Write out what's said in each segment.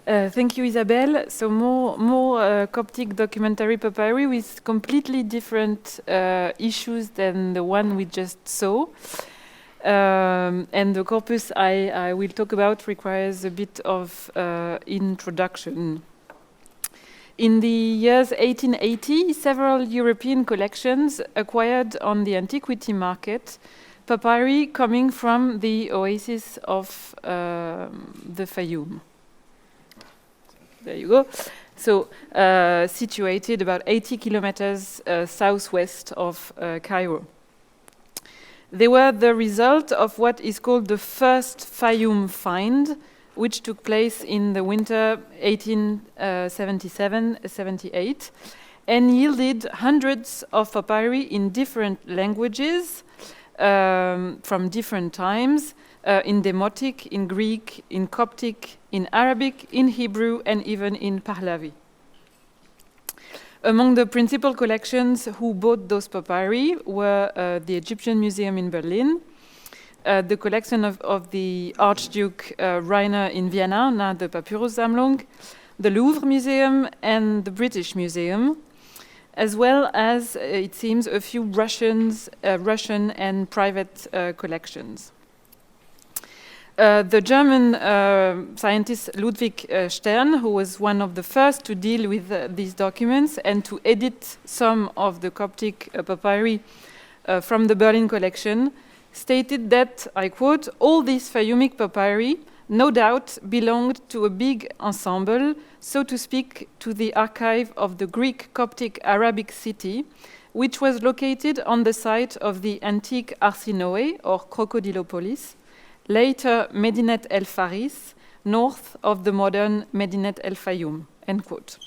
Thank you, Isabelle. So more Coptic documentary papyri with completely different issues than the one we just saw. And the corpus I will talk about requires a bit of introduction. In the years 1880, several European collections acquired on the antiquity market papyri coming from the oasis of the Fayyum. There you go. So, situated about 80 kilometers southwest of Cairo. They were the result of what is called the first Fayyum find, which took place in the winter 1877-78, and yielded hundreds of papyri in different languages from different times, in Demotic, in Greek, in Coptic, in Arabic, in Hebrew, and even in Pahlavi. Among the principal collections who bought those papyri were the Egyptian Museum in Berlin, the collection of the Archduke Rainer in Vienna, now the Papyrussammlung, the Louvre Museum, and the British Museum, as well as, it seems, a few Russian and private collections. The German scientist Ludwig Stern, who was one of the first to deal with these documents and to edit some of the Coptic papyri from the Berlin collection, stated that, I quote, "All these Fayyumic papyri no doubt belonged to a big ensemble, so to speak, to the archive of the Greek Coptic Arabic city, which was located on the site of the antique Arsinoe, or Crocodilopolis, later Medinet el Faris, north of the modern Medinet el Fayyum," end quote.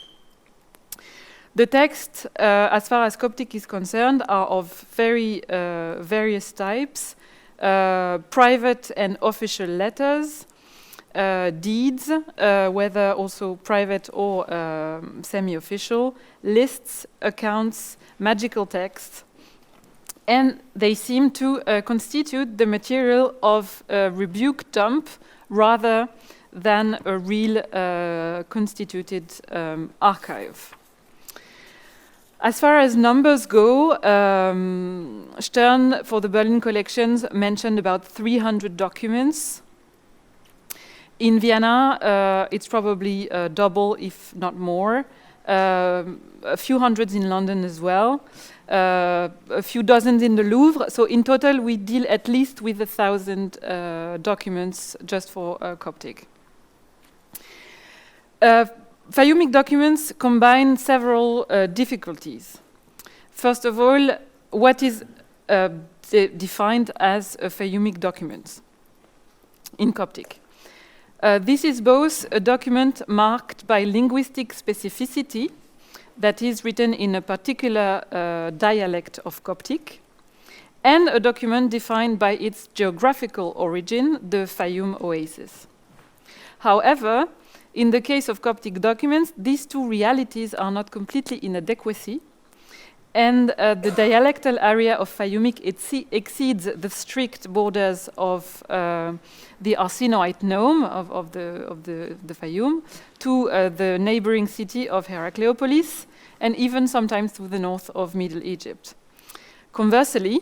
The texts, as far as Coptic is concerned, are of very various types: private and official letters, deeds, whether also private or semi-official, lists, accounts, magical texts, and they seem to constitute the material of a rebuke dump rather than a real constituted archive. As far as numbers go, Stern, for the Berlin collections, mentioned about 300 documents. In Vienna, it's probably double, if not more. A few hundreds in London as well. A few dozens in the Louvre. So in total, we deal at least with 1,000 documents just for Coptic. Fayyumic documents combine several difficulties. First of all, what is defined as a Fayyumic document in Coptic? This is both a document marked by linguistic specificity, that is written in a particular dialect of Coptic, and a document defined by its geographical origin, the Fayyum oasis. However, in the case of Coptic documents, these two realities are not completely in adequacy, and the dialectal area of Fayyumic exceeds the strict borders of the Arsinoite nome of the Fayyum to the neighboring city of Herakleopolis, and even sometimes to the north of Middle Egypt. Conversely,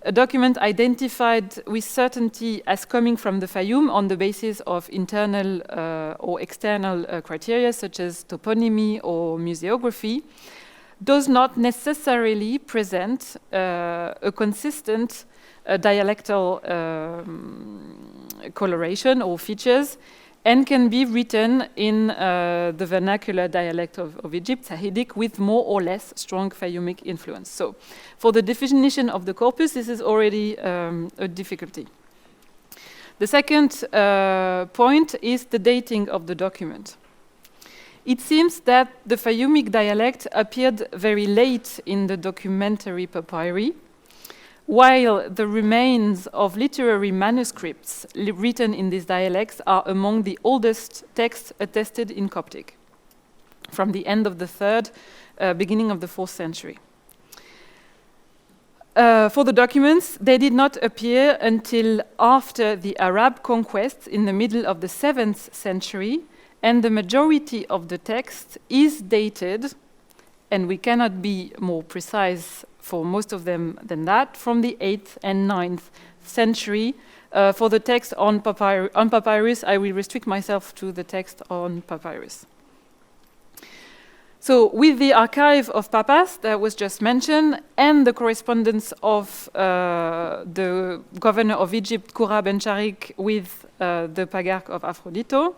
a document identified with certainty as coming from the Fayyum on the basis of internal or external criteria such as toponymy or museography does not necessarily present a consistent dialectal coloration or features, and can be written in the vernacular dialect of Egypt, Sahidic, with more or less strong Fayyumic influence. So, for the definition of the corpus, this is already a difficulty. The second point is the dating of the document. It seems that the Fayyumic dialect appeared very late in the documentary papyri, while the remains of literary manuscripts written in these dialects are among the oldest texts attested in Coptic, from the end of the 3rd, beginning of the 4th century. For the documents, they did not appear until after the Arab conquests in the middle of the 7th century, and the majority of the text is dated, and we cannot be more precise for most of them than that, from the 8th and 9th century. For the text on papyrus, I will restrict myself to the text on papyrus. So with the archive of papas that was just mentioned, and the correspondence of the governor of Egypt, Kura Ben Sharik, with the patriarch of Aphrodito,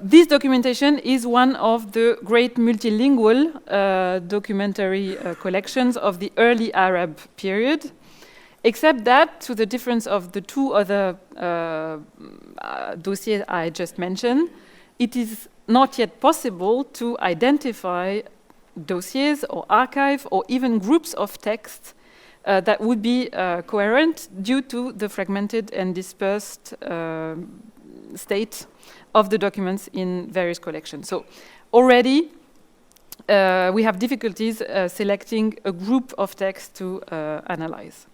this documentation is one of the great multilingual documentary collections of the early Arab period, except that, to the difference of the two other dossiers I just mentioned, it is not yet possible to identify dossiers or archive or even groups of texts that would be coherent due to the fragmented and dispersed state of the documents in various collections. So already we have difficulties selecting a group of texts to analyze.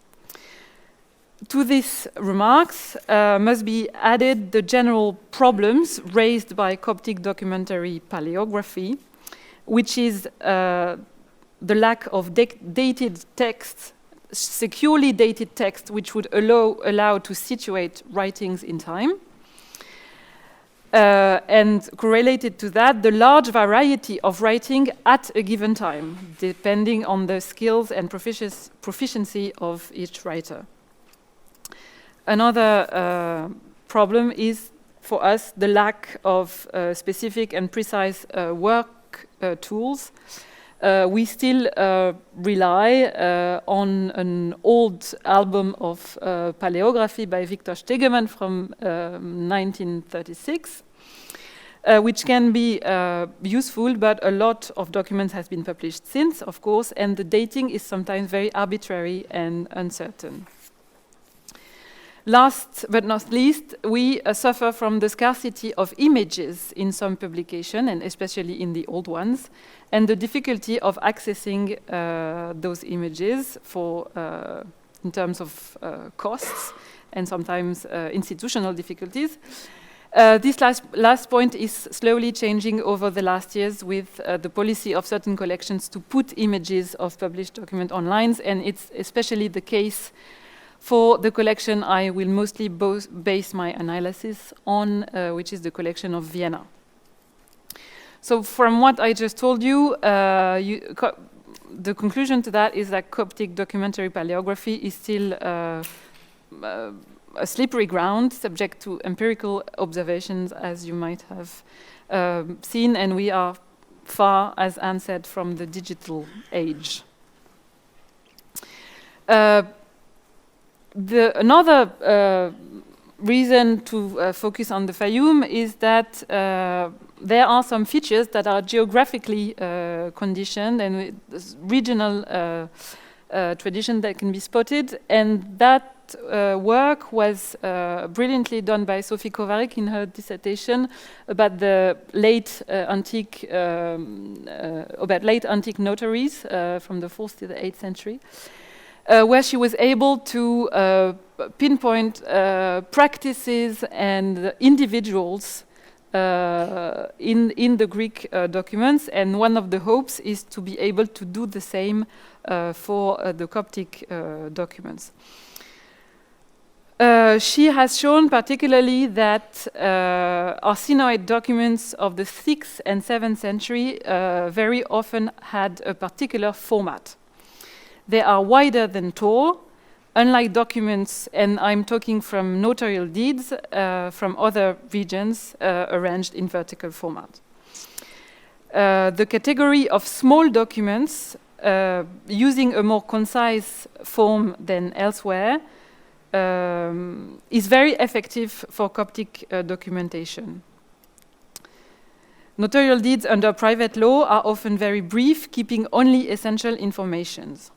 To these remarks must be added the general problems raised by Coptic documentary palaeography, which is the lack of dated texts, securely dated text, which would allow to situate writings in time. And correlated to that, the large variety of writing at a given time, depending on the skills and proficiency of each writer. Another problem is, for us, the lack of specific and precise work tools. We still rely on an old album of palaeography by Victor Stegemann from 1936, which can be useful, but a lot of documents has been published since, of course, and the dating is sometimes very arbitrary and uncertain. Last but not least, we suffer from the scarcity of images in some publication, and especially in the old ones, and the difficulty of accessing those images for, in terms of costs and sometimes institutional difficulties. This last point is slowly changing over the last years with the policy of certain collections to put images of published documents online, and it's especially the case for the collection I will mostly base my analysis on, which is the collection of Vienna. So from what I just told you, the conclusion to that is that Coptic documentary palaeography is still a slippery ground, subject to empirical observations, as you might have seen, and we are far, as Anne said, from the digital age. Another reason to focus on the Fayyum is that there are some features that are geographically conditioned and regional tradition that can be spotted, and that work was brilliantly done by Sophie Kovarik in her dissertation about the late antique notaries from the 4th to the 8th century. Where she was able to pinpoint practices and individuals in the Greek documents, and one of the hopes is to be able to do the same for the Coptic documents. She has shown particularly that arsinoid documents of the 6th and 7th century very often had a particular format. They are wider than tall, unlike documents, and I'm talking from notarial deeds from other regions arranged in vertical format. The category of small documents using a more concise form than elsewhere is very effective for Coptic documentation. Notarial deeds under private law are often very brief, keeping only essential informations.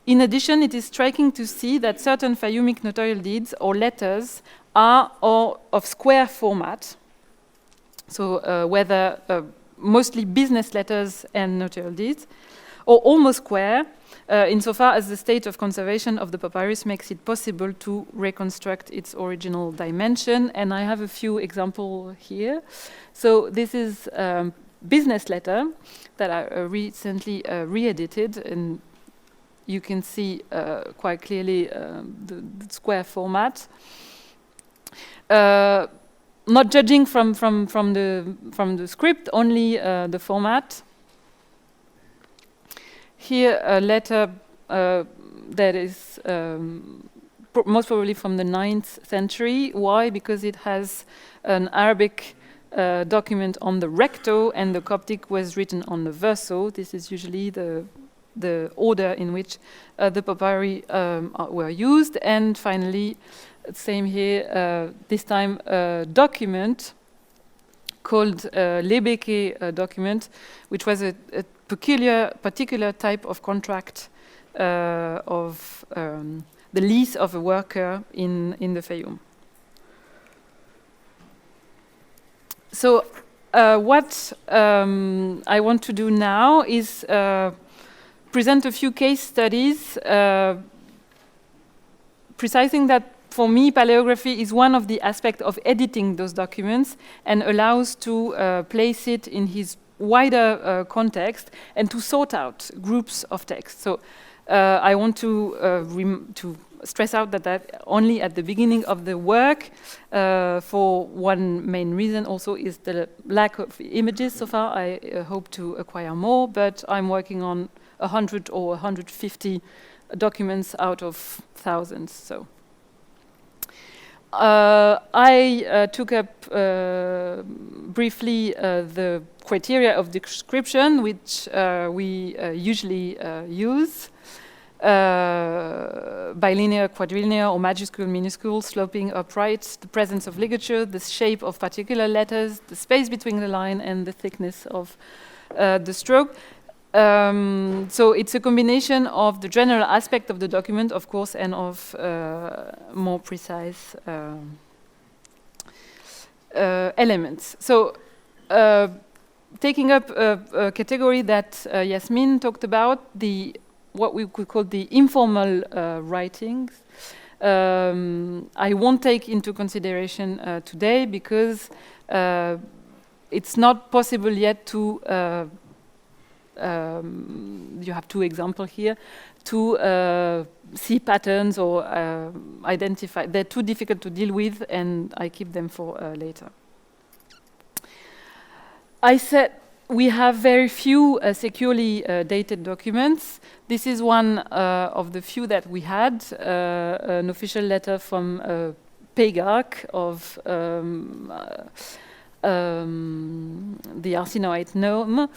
In addition, it is striking to see that certain Fayyumic notarial deeds or letters are of square format, so whether mostly business letters and notarial deeds, or almost square, insofar as the state of conservation of the papyrus makes it possible to reconstruct its original dimension. And I have a few examples here. So this is business letter that I recently re-edited, and you can see quite clearly the square format. Not judging from the script, only the format. Here, a letter that is most probably from the 9th century. Why? Because it has an Arabic document on the recto, and the Coptic was written on the verso. This is usually the order in which the papyri were used. And finally, same here, this time a document called Lebeke document, which was a particular type of contract of the lease of a worker in the Fayyum. So what I want to do now is present a few case studies, precising that for me, palaeography is one of the aspects of editing those documents and allows to place it in his wider context and to sort out groups of text. So I want to stress out that only at the beginning of the work, for one main reason also is the lack of images so far. I hope to acquire more, but I'm working on 100 or 150 documents out of thousands. So. I took up briefly the criteria of description, which we usually use. Bilinear, quadrilinear, or majuscule, minuscule, sloping, upright, the presence of ligature, the shape of particular letters, the space between the line, and the thickness of the stroke. So it's a combination of the general aspect of the document, of course, and of more precise elements. So taking up a category that Yasmin talked about, what we could call the informal writings, I won't take into consideration today because it's not possible yet to you have two examples here, to see patterns or identify. They're too difficult to deal with, and I keep them for later. I said we have very few securely dated documents. This is one of the few that we had, an official letter from a patriarch of the Arsinoite Nome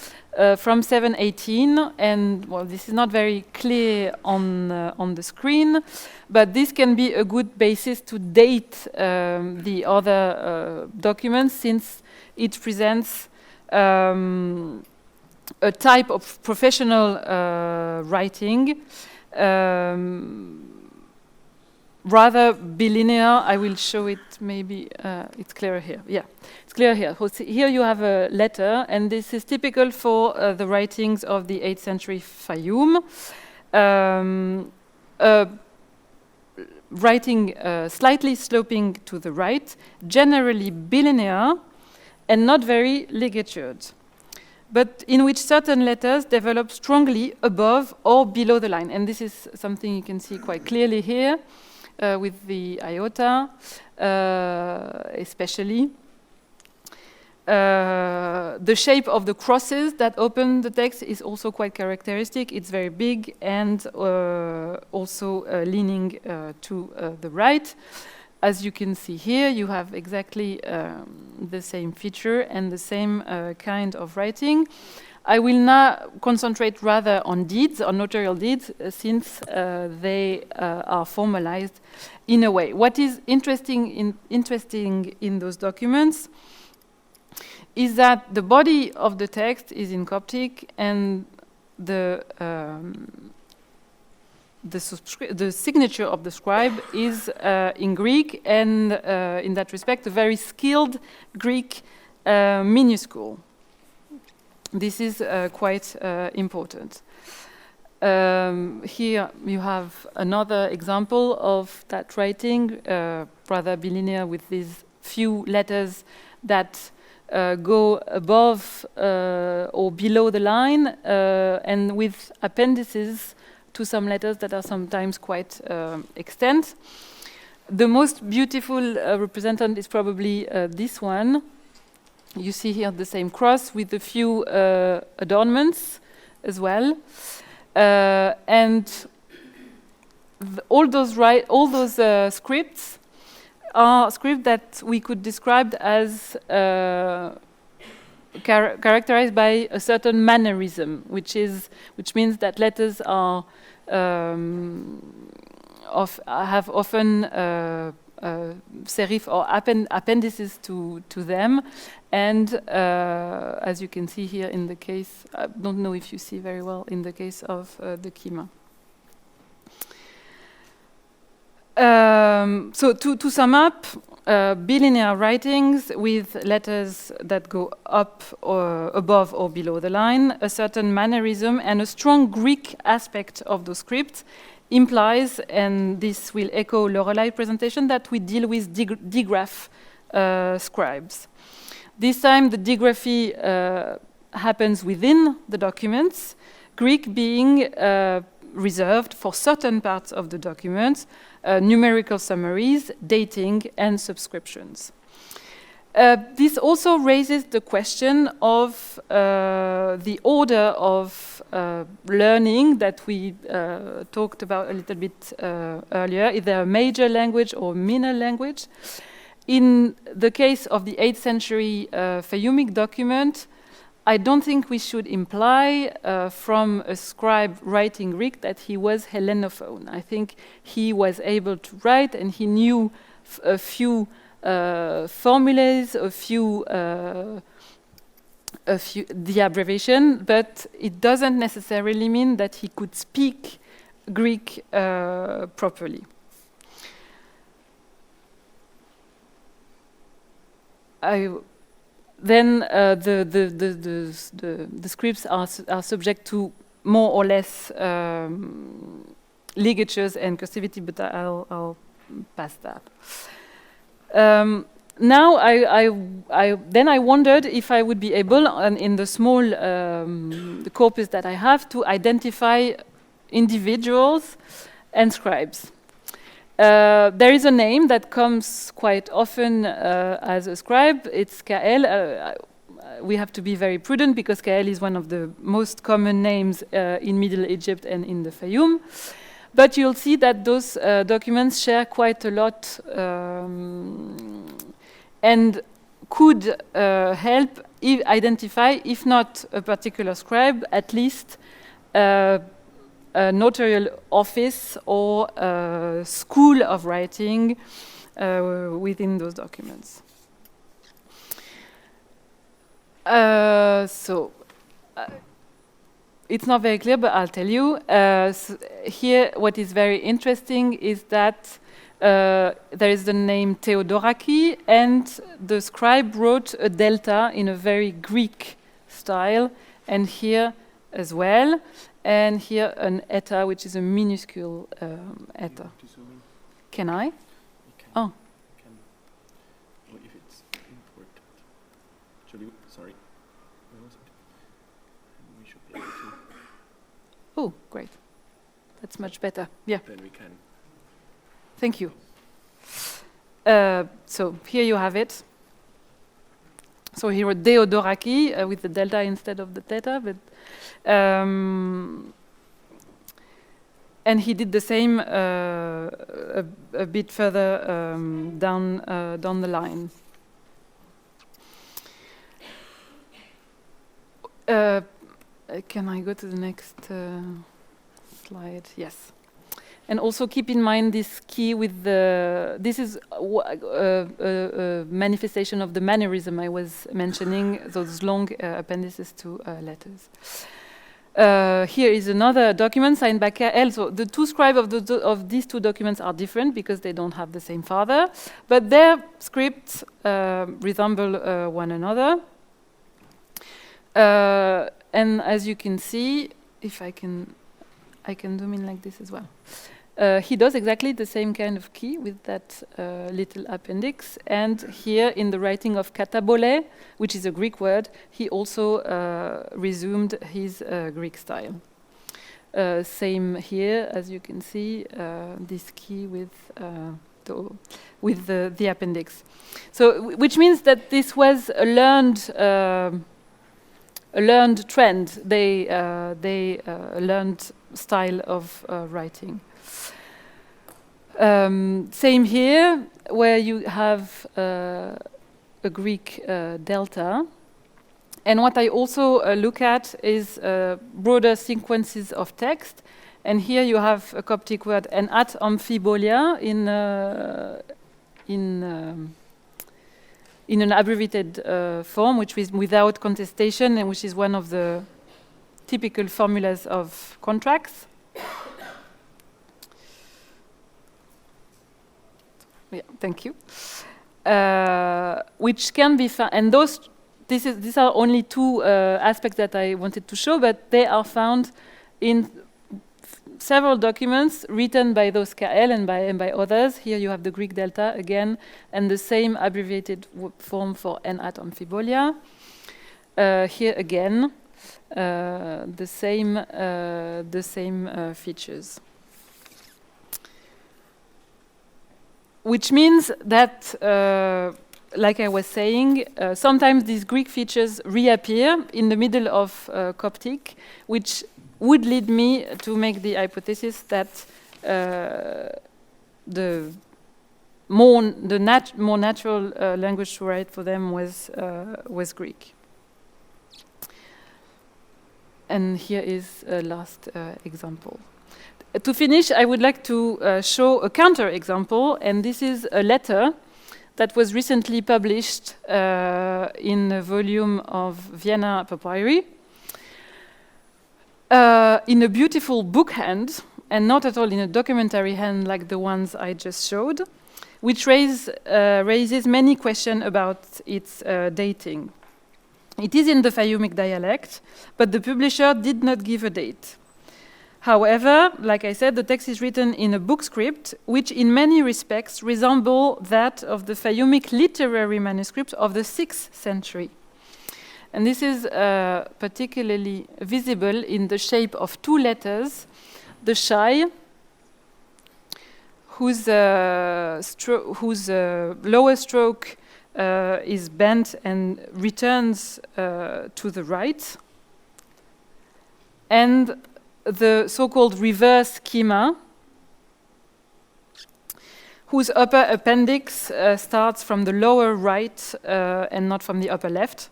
from 718, and well, this is not very clear on the screen, but this can be a good basis to date the other documents, since it presents a type of professional writing, rather bilinear. I will show it, maybe it's clearer here. Yeah, it's clear here. Here you have a letter, and this is typical for the writings of the 8th century Fayyum. Writing slightly sloping to the right, generally bilinear, and not very ligatured, but in which certain letters develop strongly above or below the line. And this is something you can see quite clearly here. With the iota, especially. The shape of the crosses that open the text is also quite characteristic. It's very big and also leaning to the right. As you can see here, you have exactly the same feature and the same kind of writing. I will now concentrate rather on deeds, on notarial deeds, since they are formalized in a way. What is interesting in those documents is that the body of the text is in Coptic, and the signature of the scribe is in Greek, and in that respect, a very skilled Greek minuscule. This is quite important. Here you have another example of that writing, rather bilinear, with these few letters that go above or below the line, and with appendices to some letters that are sometimes quite extant. The most beautiful representation is probably this one. You see here the same cross with a few adornments as well. And all those scripts are scripts that we could describe as characterized by a certain mannerism, which means that letters are have often serif or appendices to them, and as you can see here in the case, I don't know if you see very well in the case of the Kima. So to sum up, bilinear writings with letters that go up or above or below the line, a certain mannerism and a strong Greek aspect of the script implies, and this will echo Lorelai's presentation, that we deal with digraph scribes. This time the digraphy happens within the documents, Greek being reserved for certain parts of the documents, numerical summaries, dating, and subscriptions. This also raises the question of the order of learning that we talked about a little bit earlier, either a major language or minor language. In the case of the 8th century Fayyumic document, I don't think we should imply from a scribe writing Greek that he was Hellenophone. I think he was able to write and he knew a few formulas, a few the abbreviation, but it doesn't necessarily mean that he could speak Greek properly. Then the scripts are subject to more or less ligatures and cursivity, but I'll pass that. Now I wondered if I would be able, in the small the corpus that I have, to identify individuals and scribes. There is a name that comes quite often as a scribe. It's Garel. We have to be very prudent because Garel is one of the most common names in Middle Egypt and in the Fayyum. But you'll see that those documents share quite a lot and could help identify, if not a particular scribe, at least a notarial office or a school of writing within those documents. It's not very clear, but I'll tell you. So here, what is very interesting is that there is the name Theodoraki, and the scribe wrote a delta in a very Greek style, and here as well. And here an eta, which is a minuscule eta. Can I? Oh. Well, if it's important. Actually, sorry. Where was it? We should be able to. Oh, great. That's much better. Yeah. Then we can. Thank you. So here you have it. So here a Deodoraki with the delta instead of the theta, but and he did the same a bit further down the line. Can I go to the next slide? Yes. And also keep in mind this key with the, this is a manifestation of the mannerism I was mentioning, those long appendices to letters. Here is another document signed by Garel. So the two scribes of these two documents are different because they don't have the same father, but their scripts resemble one another. And as you can see, if I can zoom in like this as well. He does exactly the same kind of key with that little appendix. And here in the writing of katabole, which is a Greek word, he also resumed his Greek style. Same here, as you can see, this key with the appendix. So, which means that this was a learned trend. They learned style of writing. Same here, where you have a Greek delta. And what I also look at is broader sequences of text. And here you have a Coptic word, and at amphibolia in an abbreviated form, which is without contestation, and which is one of the typical formulas of contracts. Yeah, thank you. Which can be found, and these are only two aspects that I wanted to show, but they are found in several documents written by those KL and by others. Here you have the Greek delta again, and the same abbreviated form for n at amphibolia. Here again, the same features. Which means that, like I was saying, sometimes these Greek features reappear in the middle of Coptic, which would lead me to make the hypothesis that the more natural language to write for them was Greek. And here is a last example. To finish, I would like to show a counter-example, and this is a letter that was recently published in a volume of Vienna Papyri in a beautiful book hand, and not at all in a documentary hand like the ones I just showed, which raises many questions about its dating. It is in the Fayyumic dialect, but the publisher did not give a date. However, like I said, the text is written in a book script, which in many respects resemble that of the Fayyumic literary manuscript of the 6th century. And this is particularly visible in the shape of two letters, the shai, whose lower stroke is bent and returns to the right, and the so-called reverse schema, whose upper appendix starts from the lower right and not from the upper left,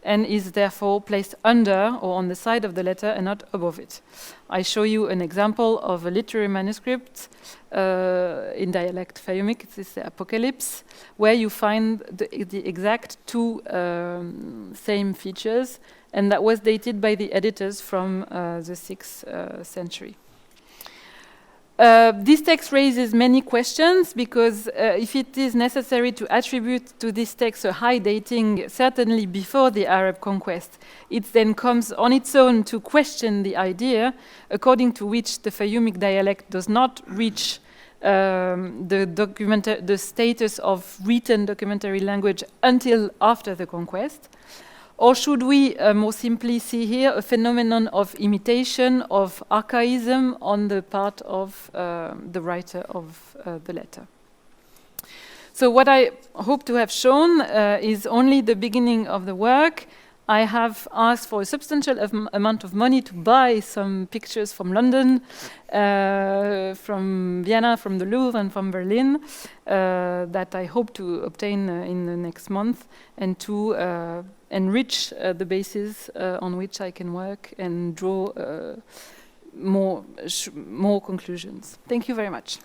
and is therefore placed under or on the side of the letter and not above it. I show you an example of a literary manuscript in dialect Fayyumic. This is the Apocalypse, where you find the exact two same features, and that was dated by the editors from the 6th century. This text raises many questions, because if it is necessary to attribute to this text a high dating, certainly before the Arab conquest, it then comes on its own to question the idea according to which the Fayyumic dialect does not reach the status of written documentary language until after the conquest. Or should we more simply see here a phenomenon of imitation, of archaism on the part of the writer of the letter? So what I hope to have shown is only the beginning of the work. I have asked for a substantial amount of money to buy some pictures from London, from Vienna, from the Louvre, and from Berlin, that I hope to obtain in the next month, and to enrich the basis on which I can work and draw more conclusions. Thank you very much.